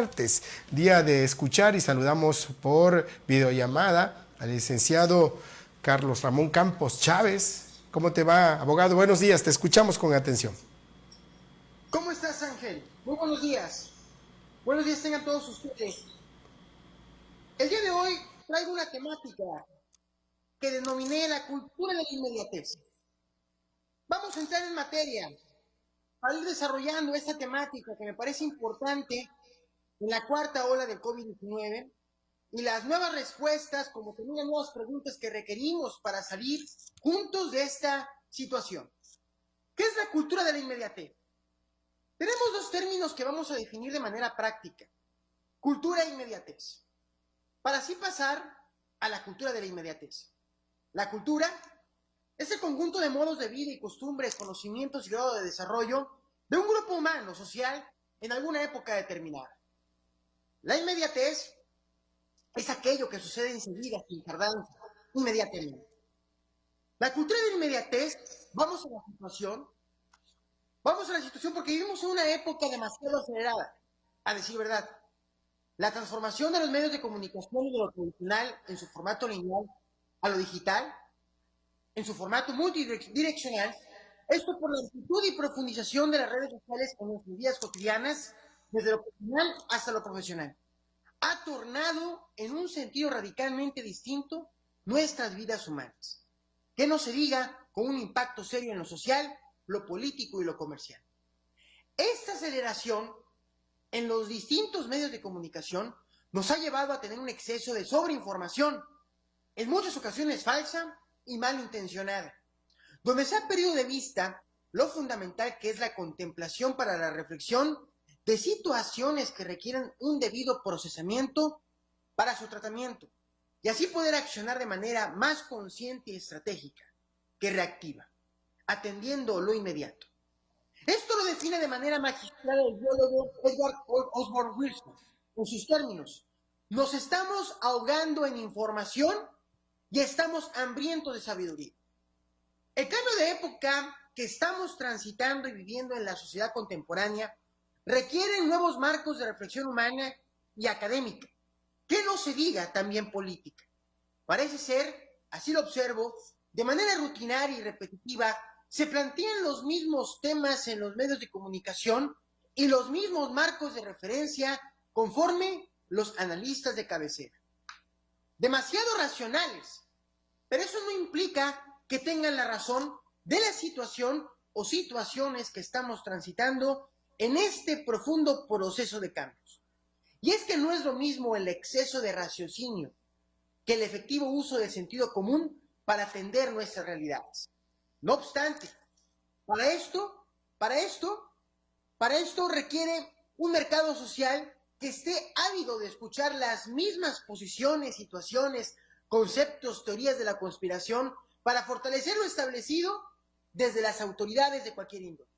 martes, día de escuchar, y saludamos por videollamada al licenciado Carlos Ramón Campos Chávez. ¿Cómo te va, abogado? Buenos días, te escuchamos con atención. ¿Cómo estás, Ángel? Muy buenos días. Buenos días tengan todos ustedes. El día de hoy traigo una temática que denominé la cultura de la inmediatez. Vamos a entrar en materia para ir desarrollando esta temática que me parece importante en la cuarta ola del COVID-19 y las nuevas respuestas, como también nuevas preguntas que requerimos para salir juntos de esta situación. ¿Qué es la cultura de la inmediatez? Tenemos dos términos que vamos a definir de manera práctica: cultura e inmediatez, para así pasar a la cultura de la inmediatez. La cultura es el conjunto de modos de vida y costumbres, conocimientos y grado de desarrollo de un grupo humano social en alguna época determinada. La inmediatez es aquello que sucede enseguida, sin tardanza, inmediatamente. La cultura de la inmediatez, vamos a la situación porque vivimos en una época demasiado acelerada, a decir verdad. La transformación de los medios de comunicación de lo tradicional en su formato lineal a lo digital, en su formato multidireccional, esto por la amplitud y profundización de las redes sociales en nuestras vidas cotidianas, desde lo personal hasta lo profesional, ha tornado en un sentido radicalmente distinto nuestras vidas humanas. Que no se diga con un impacto serio en lo social, lo político y lo comercial. Esta aceleración en los distintos medios de comunicación nos ha llevado a tener un exceso de sobreinformación, en muchas ocasiones falsa y malintencionada, donde se ha perdido de vista lo fundamental que es la contemplación para la reflexión de situaciones que requieren un debido procesamiento para su tratamiento, y así poder accionar de manera más consciente y estratégica que reactiva, atendiendo lo inmediato. Esto lo define de manera magistral el biólogo Edward Osborne Wilson, en sus términos: nos estamos ahogando en información y estamos hambrientos de sabiduría. El cambio de época que estamos transitando y viviendo en la sociedad contemporánea requiere nuevos marcos de reflexión humana y académica, que no se diga también política. Parece ser, así lo observo, de manera rutinaria y repetitiva, se plantean los mismos temas en los medios de comunicación y los mismos marcos de referencia conforme los analistas de cabecera. Demasiado racionales, pero eso no implica que tengan la razón de la situación o situaciones que estamos transitando en este profundo proceso de cambios. Y es que no es lo mismo el exceso de raciocinio que el efectivo uso del sentido común para atender nuestras realidades. No obstante, para esto requiere un mercado social que esté ávido de escuchar las mismas posiciones, situaciones, conceptos, teorías de la conspiración para fortalecer lo establecido desde las autoridades de cualquier índole.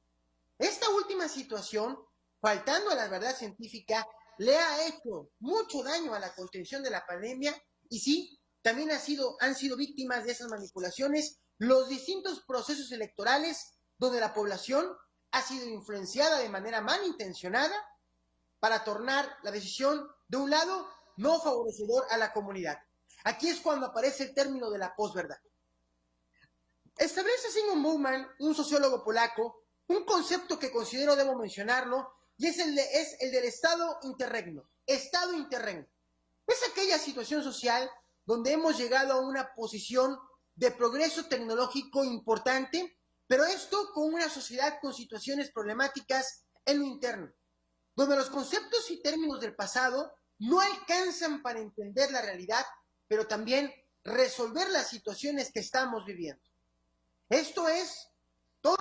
Esta última situación, faltando a la verdad científica, le ha hecho mucho daño a la contención de la pandemia, y sí, también han sido víctimas de esas manipulaciones los distintos procesos electorales donde la población ha sido influenciada de manera malintencionada para tornar la decisión de un lado no favorecedor a la comunidad. Aquí es cuando aparece el término de la posverdad. Establece Zygmunt Bauman, un sociólogo polaco, un concepto que considero debo mencionarlo, y es el del estado interregno. Estado interregno es aquella situación social donde hemos llegado a una posición de progreso tecnológico importante, pero esto con una sociedad con situaciones problemáticas en lo interno, donde los conceptos y términos del pasado no alcanzan para entender la realidad, pero también resolver las situaciones que estamos viviendo. Esto es, todo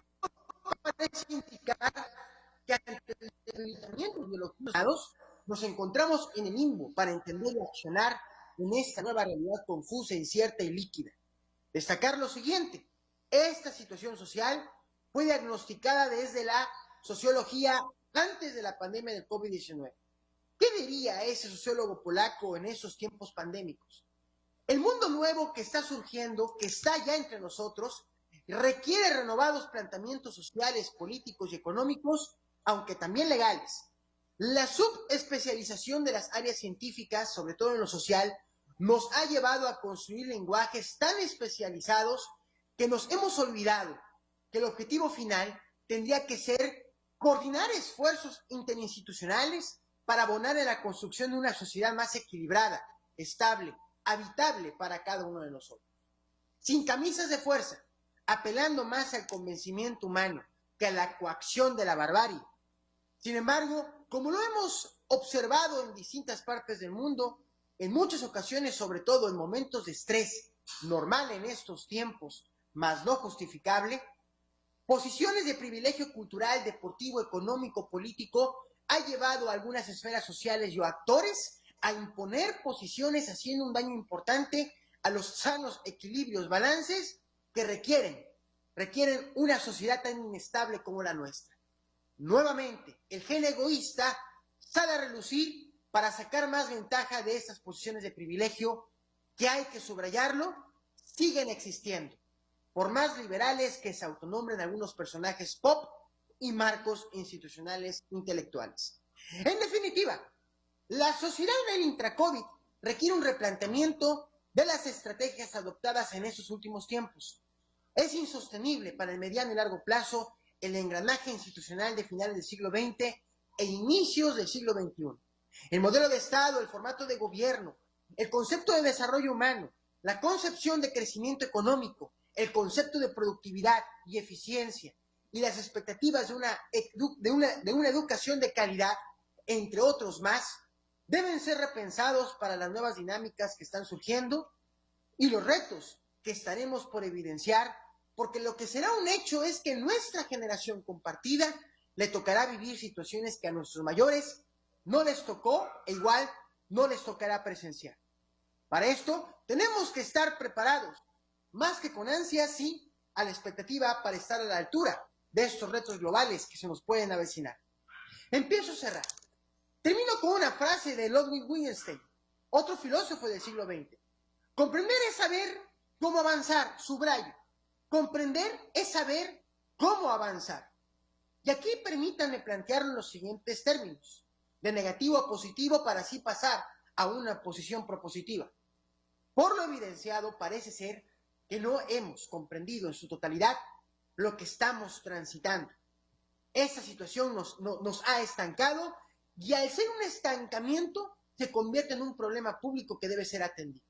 parece indicar que ante el debilitamiento de los lados nos encontramos en el limbo para entender y accionar en esta nueva realidad confusa, incierta y líquida. Destacar lo siguiente: esta situación social fue diagnosticada desde la sociología antes de la pandemia del COVID-19. ¿Qué diría ese sociólogo polaco en esos tiempos pandémicos? El mundo nuevo que está surgiendo, que está ya entre nosotros, requiere renovados planteamientos sociales, políticos y económicos, aunque también legales, La subespecialización de las áreas científicas, sobre todo en lo social, nos ha llevado a construir lenguajes tan especializados que nos hemos olvidado que el objetivo final tendría que ser coordinar esfuerzos interinstitucionales para abonar en la construcción de una sociedad más equilibrada, estable, habitable para cada uno de nosotros. Sin camisas de fuerza, apelando más al convencimiento humano que a la coacción de la barbarie. Sin embargo, como lo hemos observado en distintas partes del mundo, en muchas ocasiones, sobre todo en momentos de estrés, normal en estos tiempos, mas no justificable, posiciones de privilegio cultural, deportivo, económico, político, ha llevado a algunas esferas sociales y actores a imponer posiciones haciendo un daño importante a los sanos equilibrios, balances que requieren una sociedad tan inestable como la nuestra. Nuevamente, el gen egoísta sale a relucir para sacar más ventaja de estas posiciones de privilegio que, hay que subrayarlo, siguen existiendo, por más liberales que se autonombren algunos personajes pop y marcos institucionales intelectuales. En definitiva, la sociedad del intra-COVID requiere un replanteamiento de las estrategias adoptadas en estos últimos tiempos. Es insostenible para el mediano y largo plazo el engranaje institucional de finales del siglo XX e inicios del siglo XXI. El modelo de Estado, el formato de gobierno, el concepto de desarrollo humano, la concepción de crecimiento económico, el concepto de productividad y eficiencia y las expectativas de una educación de calidad, entre otros más, deben ser repensados para las nuevas dinámicas que están surgiendo y los retos que estaremos por evidenciar, porque lo que será un hecho es que nuestra generación compartida le tocará vivir situaciones que a nuestros mayores no les tocó e igual no les tocará presenciar. Para esto tenemos que estar preparados, más que con ansia, sí, a la expectativa para estar a la altura de estos retos globales que se nos pueden avecinar. Empiezo a cerrar. Termino con una frase de Ludwig Wittgenstein, otro filósofo del siglo XX. Comprender es saber cómo avanzar, subrayo. Comprender es saber cómo avanzar. Y aquí permítanme plantearlo en los siguientes términos, de negativo a positivo para así pasar a una posición propositiva. Por lo evidenciado, parece ser que no hemos comprendido en su totalidad lo que estamos transitando. Esta situación nos ha estancado y al ser un estancamiento se convierte en un problema público que debe ser atendido.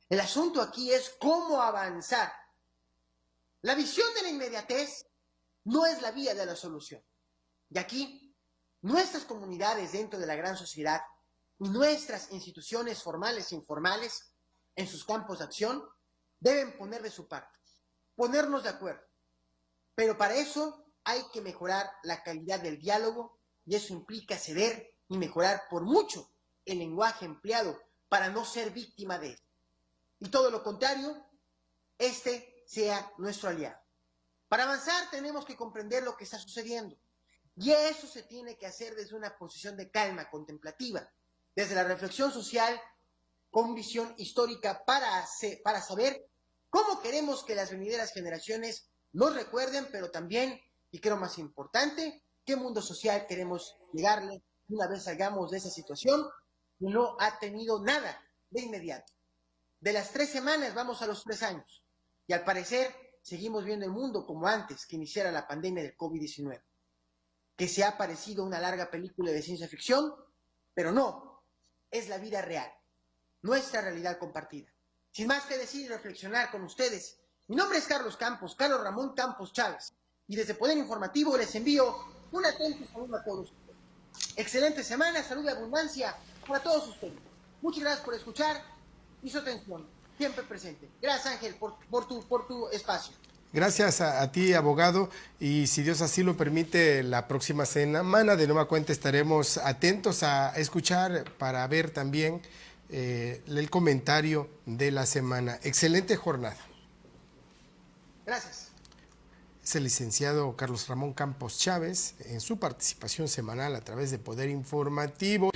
El asunto aquí es cómo avanzar. La visión de la inmediatez no es la vía de la solución. Y aquí, nuestras comunidades dentro de la gran sociedad y nuestras instituciones formales e informales en sus campos de acción deben poner de su parte, ponernos de acuerdo. Pero para eso hay que mejorar la calidad del diálogo y eso implica ceder y mejorar por mucho el lenguaje empleado para no ser víctima de él. Y todo lo contrario, este sea nuestro aliado. Para avanzar tenemos que comprender lo que está sucediendo y eso se tiene que hacer desde una posición de calma contemplativa, desde la reflexión social con visión histórica para saber cómo queremos que las venideras generaciones nos recuerden, pero también, y creo más importante, qué mundo social queremos llegarle una vez salgamos de esa situación que no ha tenido nada de inmediato. De las 3 semanas vamos a los 3 años y al parecer seguimos viendo el mundo como antes que iniciara la pandemia del COVID-19, que se ha parecido una larga película de ciencia ficción, pero no, es la vida real, nuestra realidad compartida. Sin más que decir y reflexionar con ustedes, mi nombre es Carlos Ramón Campos Chávez, y desde Poder Informativo les envío un atento saludo a todos ustedes. Excelente semana, salud y abundancia para todos ustedes. Muchas gracias por escuchar y su atención, siempre presente. Gracias, Ángel, por tu espacio. Gracias a ti, abogado, y si Dios así lo permite, la próxima semana de nueva cuenta estaremos atentos a escuchar para ver también el comentario de la semana. Excelente jornada. Gracias. Es el licenciado Carlos Ramón Campos Chávez en su participación semanal a través de Poder Informativo.